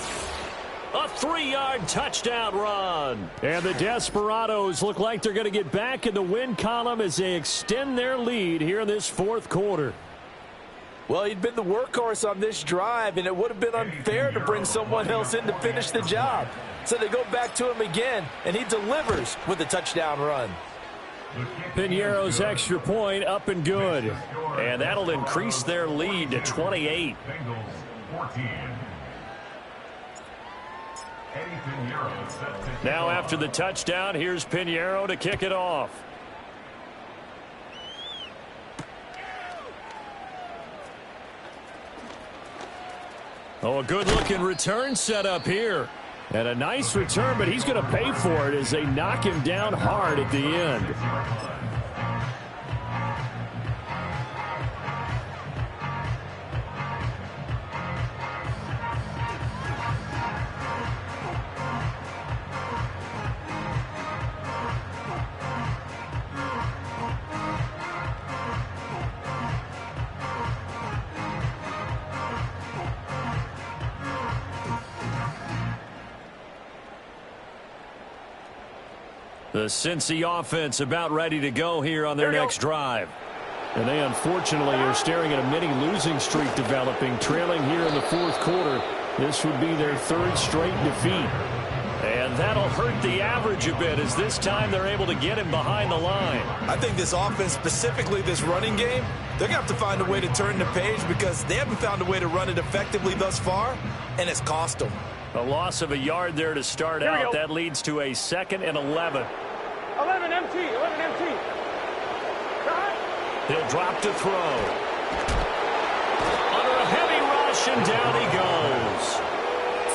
A: A 3-yard touchdown run. And the Desperados look like they're going to get back in the win column as they extend their lead here in this 4th quarter.
C: Well, he'd been the workhorse on this drive, and it would have been unfair to bring someone else in to finish the job. So they go back to him again, and he delivers with a touchdown run.
A: Piñeiro's extra point up and good. And that'll increase their lead to 28.
E: Bengals 14.
A: Now after the touchdown, here's Piñeiro to kick it off. Oh, a good-looking return set up here. And a nice return, but he's going to pay for it as they knock him down hard at the end. The Cincy offense about ready to go here on their next drive. And they unfortunately are staring at a mini losing streak developing, trailing here in the fourth quarter. This would be their third straight defeat. And that'll hurt the average a bit as this time they're able to get him behind the line.
C: I think this offense, specifically this running game, they're going to have to find a way to turn the page because they haven't found a way to run it effectively thus far, and it's cost them.
A: A loss of a yard there to start out. That leads to a 2nd and 11.
D: 11 MT, 11 MT.
A: He'll drop to throw. Under a heavy rush, and down he goes.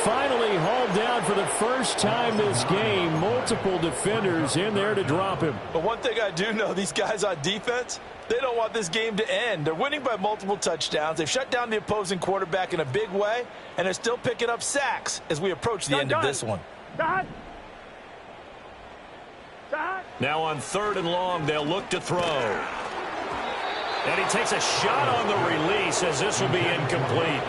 A: Finally hauled down for the first time this game. Multiple defenders in there to drop him.
C: But one thing I do know, these guys on defense, they don't want this game to end. They're winning by multiple touchdowns. They've shut down the opposing quarterback in a big way, and they're still picking up sacks as we approach the end of this one.
A: Now on 3rd and long, they'll look to throw. And he takes a shot on the release as this will be incomplete.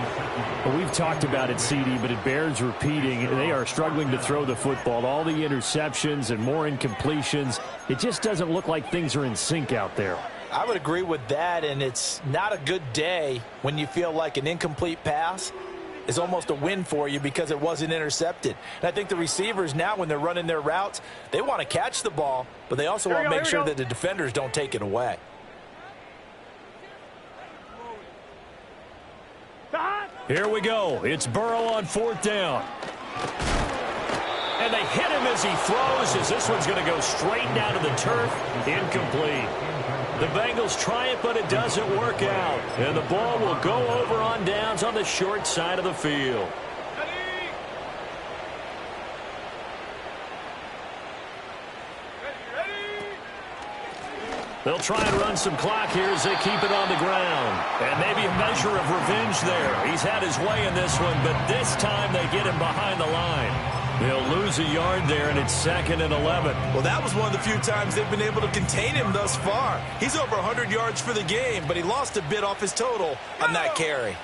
A: Well, we've talked about it, CD, but it bears repeating. They are struggling to throw the football. All the interceptions and more incompletions. It just doesn't look like things are in sync out there.
C: I would agree with that, and it's not a good day when you feel like an incomplete pass is almost a win for you because it wasn't intercepted. And I think the receivers now, when they're running their routes, they want to catch the ball, but they also want to make sure that the defenders don't take it away.
A: Here we go. It's Burrow on 4th down. And they hit him as he throws, as this one's going to go straight down to the turf. Incomplete. The Bengals try it, but it doesn't work out. And the ball will go over on downs on the short side of the field. They'll try and run some clock here as they keep it on the ground. And maybe a measure of revenge there. He's had his way in this one, but this time they get him behind the line. They'll lose a yard there, and it's 2nd and 11.
C: Well, that was one of the few times they've been able to contain him thus far. He's over 100 yards for the game, but he lost a bit off his total on that carry.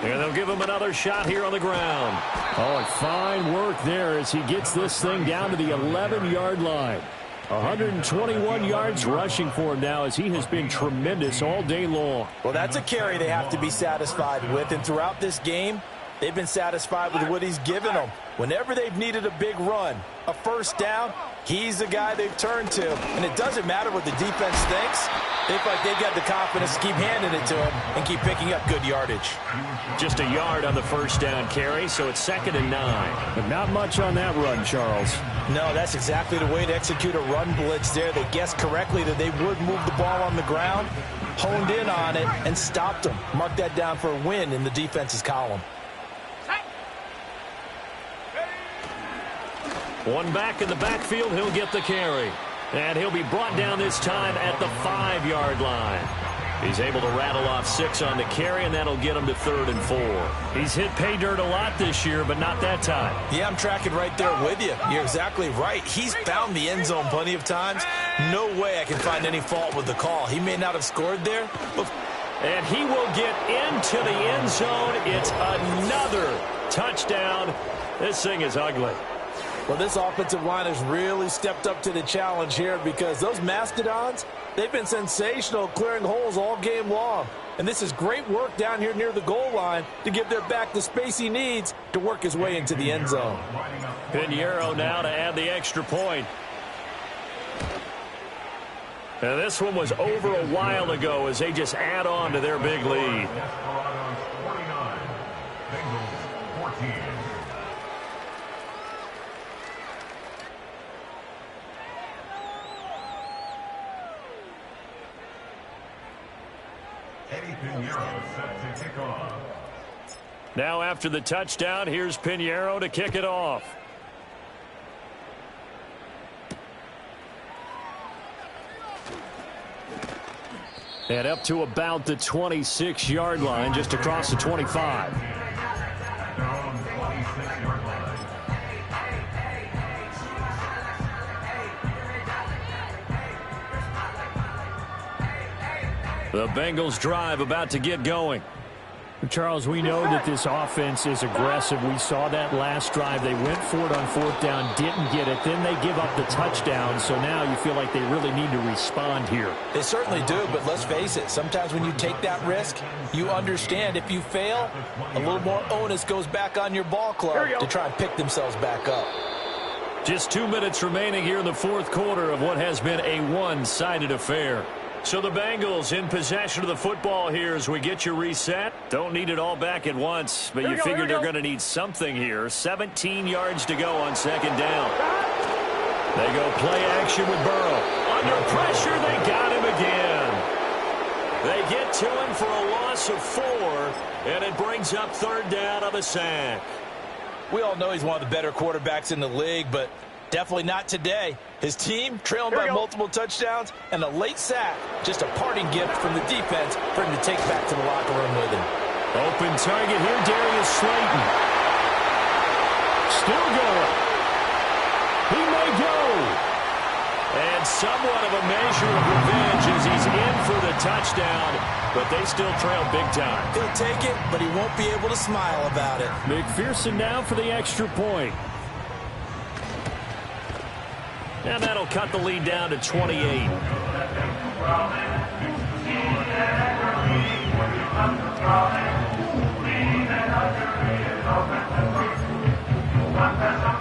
A: And they'll give him another shot here on the ground. Oh, and fine work there as he gets this thing down to the 11-yard line. 121 yards rushing for him now as he has been tremendous all day long.
C: Well, that's a carry they have to be satisfied with, and throughout this game, they've been satisfied with what he's given them. Whenever they've needed a big run, a first down, he's the guy they've turned to. And it doesn't matter what the defense thinks. They feel like they've got the confidence to keep handing it to him and keep picking up good yardage.
A: Just a yard on the first down carry, so it's 2nd and 9. But not much on that run, Charles.
C: No, that's exactly the way to execute a run blitz there. They guessed correctly that they would move the ball on the ground, honed in on it, and stopped them. Mark that down for a win in the defense's column.
A: One back in the backfield, he'll get the carry. And he'll be brought down this time at the 5-yard line. He's able to rattle off 6 on the carry, and that'll get him to 3rd and 4. He's hit pay dirt a lot this year, but not that time.
C: Yeah, I'm tracking right there with you. You're exactly right. He's found the end zone plenty of times. No way I can find any fault with the call. He may not have scored there, but...
A: And he will get into the end zone. It's another touchdown. This thing is ugly.
C: Well, this offensive line has really stepped up to the challenge here because those Mastodons, They've been sensational clearing holes all game long. And this is great work down here near the goal line to give their back the space he needs to work his way into the end zone.
A: Pinheiro now to add the extra point. And this one was over a while ago as they just add on to their big lead.
E: Desperados 49, Bengals 14. Eddie Pinheiro set to kick off.
A: Now after the touchdown, here's Pinheiro to kick it off. And up to about the 26-yard line, just across the 25.
E: At their own 26-yard line.
A: The Bengals drive about to get going.
F: Charles, we know that this offense is aggressive. We saw that last drive. They went for it on fourth down, didn't get it. Then they give up the touchdown. So now you feel like they really need to respond here.
C: They certainly do, but let's face it. Sometimes when you take that risk, you understand if you fail, a little more onus goes back on your ball club to try and pick themselves back up.
A: Just 2 minutes remaining here in the fourth quarter of what has been a one-sided affair. So the Bengals in possession of the football here as we get you reset. Don't need it all back at once, but you figure they're going to need something here. 17 yards to go on second down. They go play action with Burrow. Under pressure, they got him again. They get to him for a loss of 4, and it brings up third down on the sack.
C: We all know he's one of the better quarterbacks in the league, but definitely not today. His team trailing by multiple touchdowns, and a late sack, just a parting gift from the defense for him to take back to the locker room with him.
A: Open target here, Darius Slayton. Still going. He may go. And somewhat of a measure of revenge as he's in for the touchdown, but they still trail big time.
C: He'll take it, but he won't be able to smile about it.
A: McPherson now for the extra point. And that'll cut the lead down to 28.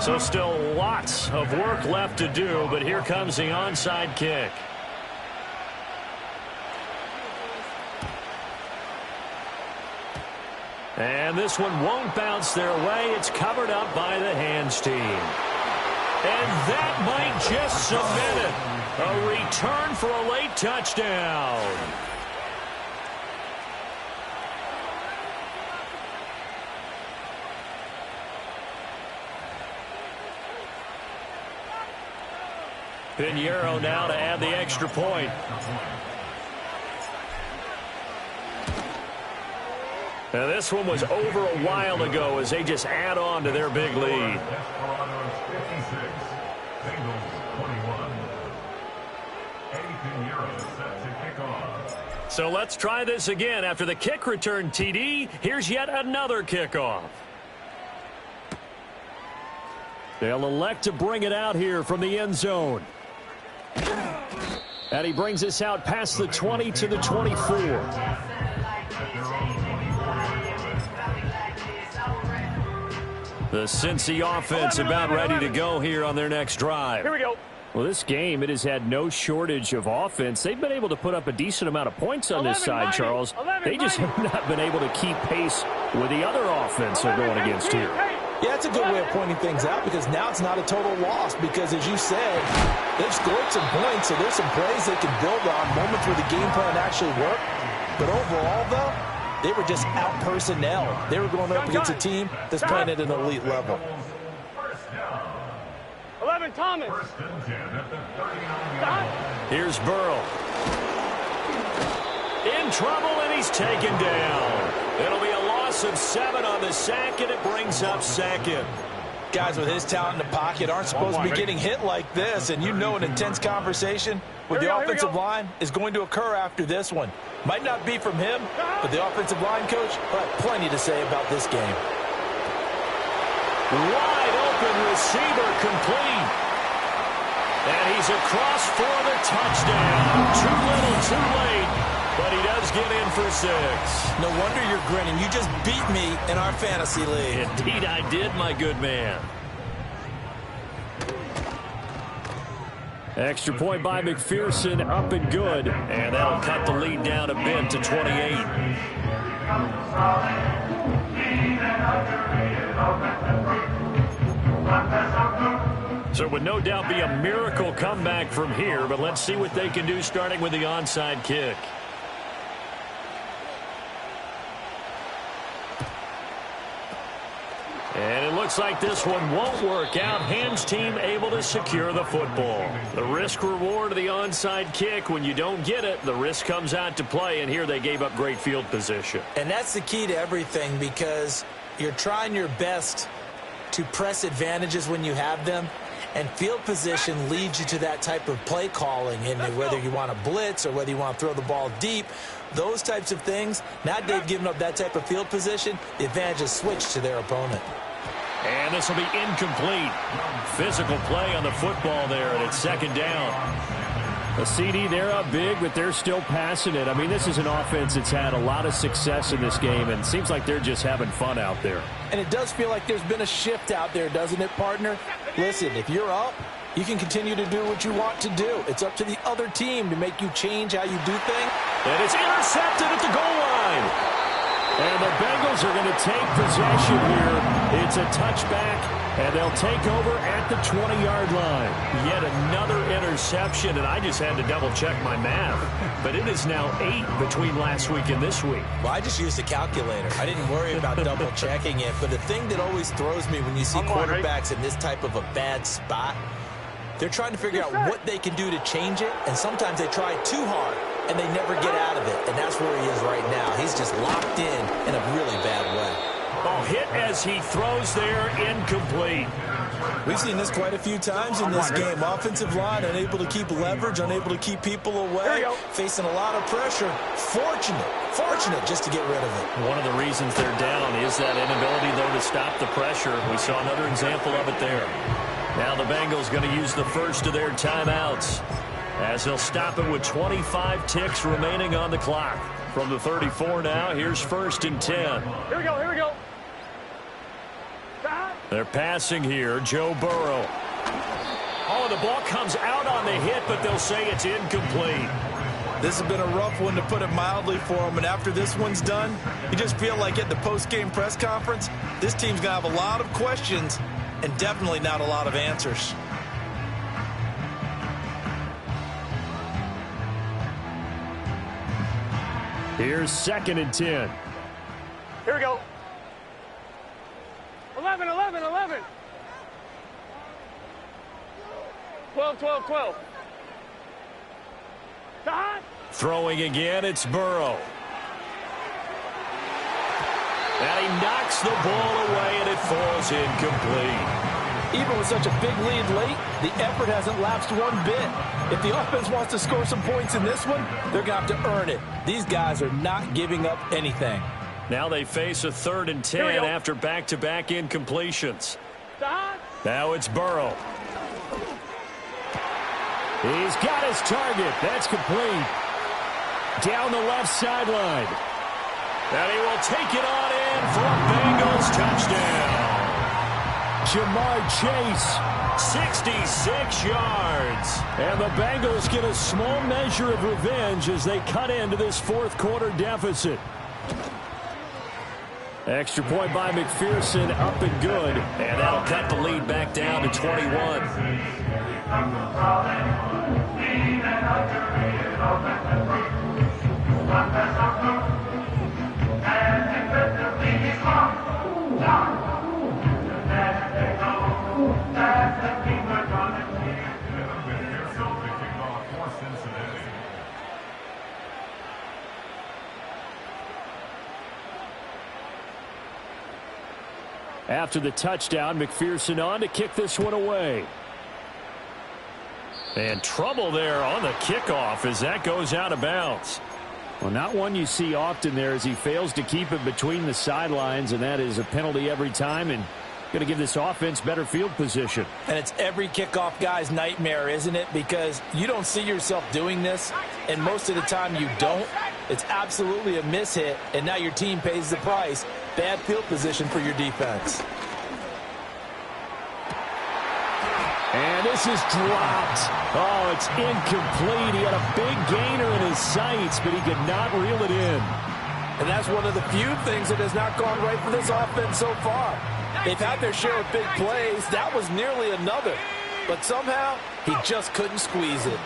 A: So still lots of work left to do, but here comes the onside kick. And this one won't bounce their way. It's covered up by the hands team. And that might just submit it. A return for a late touchdown. Pinheiro now to add the extra point. Now this one was over a while ago as they just add on to their big lead.
E: Desperados 56, Bengals 21. Eddie Pinheiro set to kick off.
A: So let's try this again. After the kick return TD, here's yet another kickoff. They'll elect to bring it out here from the end zone. And he brings us out past the 20 to the 24. The Cincy offense about ready to go here on their next drive.
D: Here we go.
F: Well, this game, it has had no shortage of offense. They've been able to put up a decent amount of points on this side, Charles. They just have not been able to keep pace with the other offense they're going against here.
C: Yeah, that's a good way of pointing things out because now it's not a total loss because, as you said, they've scored some points, so there's some plays they can build on, moments where the game plan actually worked. But overall, though, they were just out-personnel. They were going up against a team that's playing at an elite level.
D: 11, Thomas.
E: First and 10 at the 39-yard line.
A: Here's Burrow. In trouble, and he's taken down. It'll be a loss of 7 on the sack, and it brings up second.
C: Guys with his talent in the pocket aren't supposed to be getting hit like this, and you know an intense conversation with the offensive line is going to occur after this one. Might not be from him, but the offensive line coach will have plenty to say about this game.
A: Wide open receiver complete. And he's across for the touchdown. Too little, too late. But he does get in for 6.
B: No wonder you're grinning. You just beat me in our fantasy league.
A: Indeed I did, my good man.
F: Extra point by McPherson, up and good.
A: And that'll cut the lead down a bit to 28. So it would no doubt be a miracle comeback from here, but let's see what they can do starting with the onside kick. And it looks like this one won't work out. Ham's team able to secure the football. The risk reward of the onside kick, when you don't get it, the risk comes out to play, and here they gave up great field position.
B: And that's the key to everything, because you're trying your best to press advantages when you have them, and field position leads you to that type of play calling, and whether you want to blitz or whether you want to throw the ball deep, those types of things. Now they've given up that type of field position, the advantage is switched to their opponent.
A: And this will be incomplete. Physical play on the football there, and it's second down.
F: A CD, they're up big, but they're still passing it. I mean, this is an offense that's had a lot of success in this game, and it seems like they're just having fun out there.
C: And it does feel like there's been a shift out there, doesn't it, partner? Listen, if you're up, you can continue to do what you want to do. It's up to the other team to make you change how you do things.
A: And it's intercepted at the goal line.
F: And the Bengals are going to take possession here. It's a touchback, and they'll take over at the 20-yard line.
A: Yet another interception, and I just had to double-check my math. But it is now 8 between last week and this week.
B: Well, I just used a calculator. I didn't worry about double-checking it. But the thing that always throws me when you see quarterbacks in this type of a bad spot, they're trying to figure out what they can do to change it, and sometimes they try too hard, and they never get out of it. And that's where he is right now. He's just locked in a really bad way.
A: Ball hit as he throws there, incomplete.
B: We've seen this quite a few times in this game. Offensive line unable to keep leverage, unable to keep people away, facing a lot of pressure. Fortunate just to get rid of it.
A: One of the reasons they're down is that inability, though, to stop the pressure. We saw another example of it there. Now the Bengals going to use the first of their timeouts, as they'll stop it with 25 ticks remaining on the clock. From the 34 now, here's 1st and 10.
D: Here we go.
A: They're passing here, Joe Burrow. Oh, the ball comes out on the hit, but they'll say it's incomplete.
C: This has been a rough one, to put it mildly, for him. And after this one's done, you just feel like at the post-game press conference, this team's going to have a lot of questions and definitely not a lot of answers.
F: Here's 2nd and 10.
D: Here we go. 11. 12.
A: Throwing again, it's Burrow. And he knocks the ball away, and it falls incomplete.
C: Even with such a big lead late, the effort hasn't lapsed one bit. If the offense wants to score some points in this one, they're going to have to earn it. These guys are not giving up anything.
A: Now they face a 3rd and 10 after back-to-back incompletions. Now it's Burrow.
F: He's got his target. That's complete. Down the left sideline.
A: And he will take it on in for a Bengals touchdown.
F: Jamar Chase,
A: 66 yards.
F: And the Bengals get a small measure of revenge as they cut into this 4th quarter deficit. Extra point by McPherson, up and good.
A: And that'll cut the lead back down to 21.
F: After the touchdown, McPherson on to kick this one away.
A: And trouble there on the kickoff as that goes out of bounds.
F: Well, not one you see often there, as he fails to keep it between the sidelines, and that is a penalty every time. And Going to give this offense better field position.
C: And it's every kickoff guy's nightmare, isn't it? Because you don't see yourself doing this, and most of the time you don't. It's absolutely a mishit, and now your team pays the price. Bad field position for your defense.
F: And this is dropped. Oh, it's incomplete. He had a big gainer in his sights, but he could not reel it in.
C: And that's one of the few things that has not gone right for this offense so far. They've had their share of big plays. That was nearly another. But somehow, he just couldn't squeeze it.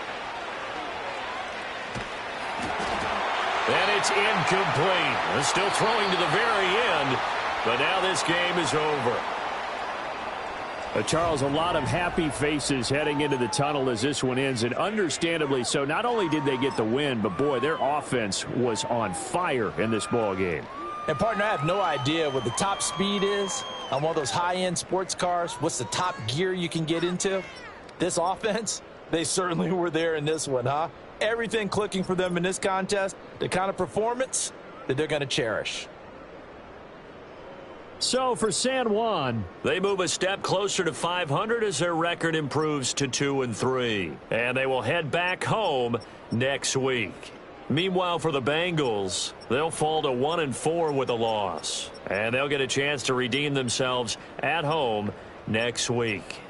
A: And it's incomplete. They're still throwing to the very end, but now this game is over.
F: Charles, a lot of happy faces heading into the tunnel as this one ends, and understandably so. Not only did they get the win, but, boy, their offense was on fire in this ball game.
C: And, partner, I have no idea what the top speed is on one of those high-end sports cars. What's the top gear you can get into? This offense, they certainly were there in this one, huh? Everything clicking for them in this contest, the kind of performance that they're going to cherish.
F: So for San Juan,
A: they move a step closer to 500 as their record improves to 2-3. And they will head back home next week. Meanwhile, for the Bengals, they'll fall to 1-4 with a loss. And they'll get a chance to redeem themselves at home next week.